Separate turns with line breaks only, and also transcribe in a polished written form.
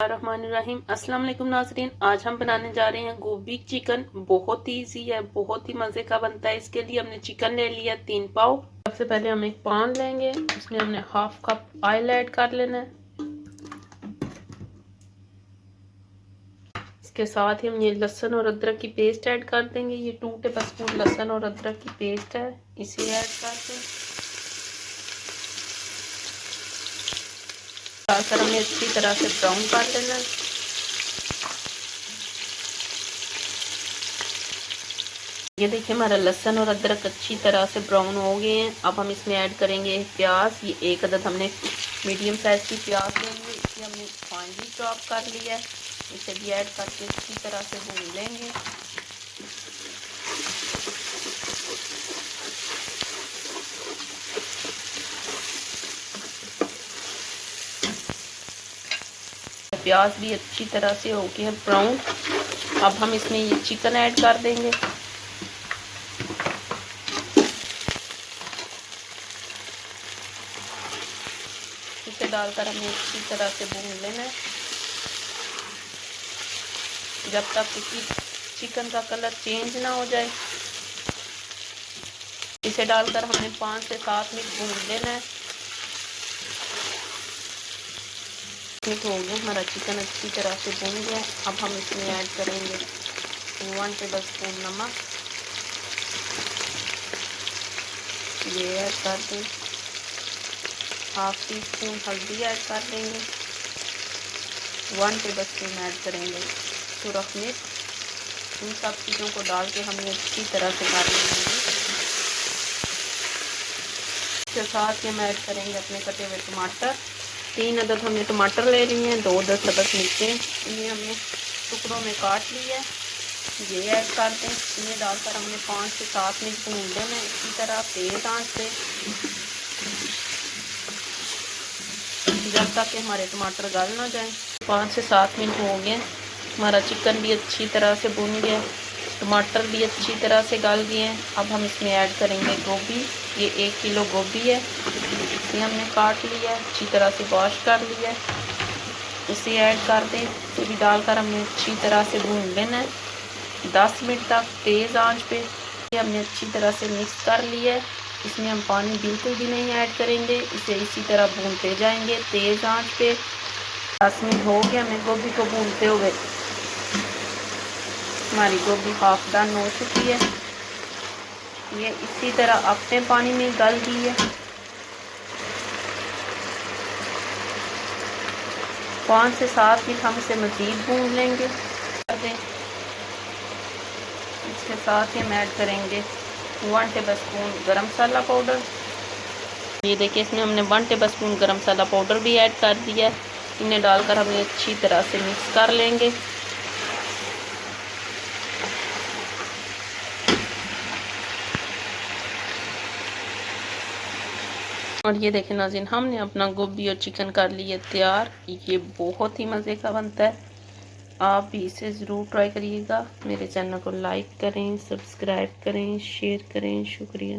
रहमानिर्रहीम। अस्सलाम वालेकुम नाज़रीन, आज हम बनाने जा रहे हैं गोभी चिकन। बहुत ही इजी है, बहुत ही मज़े का बनता है। इसके लिए हमने चिकन ले लिया 3 पाव। सबसे पहले हम एक पान लेंगे, उसमें हमने हाफ कप ऑयल ऐड कर लेना है। इसके साथ ही हम ये लहसुन और अदरक की पेस्ट ऐड कर देंगे। ये 2 टेबलस्पून लहसुन और अदरक की पेस्ट है, इसे ऐड कर दें। डालकर हमें अच्छी तरह से ब्राउन कर लेना है। ये देखिए हमारा लहसुन और अदरक अच्छी तरह से ब्राउन हो गए हैं। अब हम इसमें ऐड करेंगे प्याज। ये एक अदद हमने मीडियम साइज की प्याज लेंगे, इसे हमने फाइनली चॉप कर लिया है। इसे भी ऐड करके अच्छी तरह से भून लेंगे। प्याज भी अच्छी तरह से हो गई है ब्राउन। अब हम इसमें ये चिकन ऐड कर देंगे। इसे डालकर हमें अच्छी तरह से भून लेना है जब तक कि चिकन का कलर चेंज ना हो जाए। इसे डालकर हमने 5 से 7 मिनट भून लेना है। हो गया हमारा चिकन अच्छी तरह से भून गया। अब हम इसमें ऐड करेंगे 1 टेबलस्पून नमक, ये ऐड कर दें। हाफ टी स्पून हल्दी ऐड कर देंगे। 1 टेबलस्पून ऐड करेंगे सुरख मिर्च। इन सब चीज़ों को डाल के हमने अच्छी तरह से कर लेंगे। इसके साथ ही हम ऐड करेंगे अपने कटे हुए टमाटर। 3 अदद हमने टमाटर ले लिए हैं, 2 अदद मिर्चें इन्हें हमने टुकड़ों में काट लिया है, ये ऐड कर दें। इन्हें डालकर हमने 5 से 7 मिनट भून लेना है इसी तरह तेज आंच पे, जब तक कि हमारे टमाटर गल ना जाए। 5 से 7 मिनट हो गए, हमारा चिकन भी अच्छी तरह से भुन गया, टमाटर भी अच्छी तरह से गल गए हैं। अब हम इसमें ऐड करेंगे गोभी। ये 1 किलो गोभी है, इसे हमने काट लिया है, अच्छी तरह से वॉश कर लिया है। इसे ऐड कर दें। इसे भी डालकर हमने अच्छी तरह से भून लेना है 10 मिनट तक तेज़ आंच पे। हमने अच्छी तरह से मिक्स कर लिया है। इसमें हम पानी बिल्कुल भी नहीं ऐड करेंगे, इसे इसी तरह भूनते जाएंगे तेज़ आंच पे। 10 मिनट हो गया हमें गोभी को भूनते हुए। हमारी गोभी हाफ डन हो चुकी है, ये इसी तरह अपने पानी में गल गई है। 5 से 7 मिनट हम इसे मज़ीद भून लेंगे। इसके साथ ही हम ऐड करेंगे 1 टेबलस्पून गरम मसाला पाउडर। ये देखिए इसमें हमने 1 टेबलस्पून गरम मसाला पाउडर भी ऐड कर दिया है। इन्हें डालकर हम अच्छी तरह से मिक्स कर लेंगे। और ये देखें नाज़रीन, हमने अपना गोभी और चिकन कर लिया तैयार। ये बहुत ही मज़े का बनता है, आप भी इसे ज़रूर ट्राई करिएगा। मेरे चैनल को लाइक करें, सब्सक्राइब करें, शेयर करें। शुक्रिया।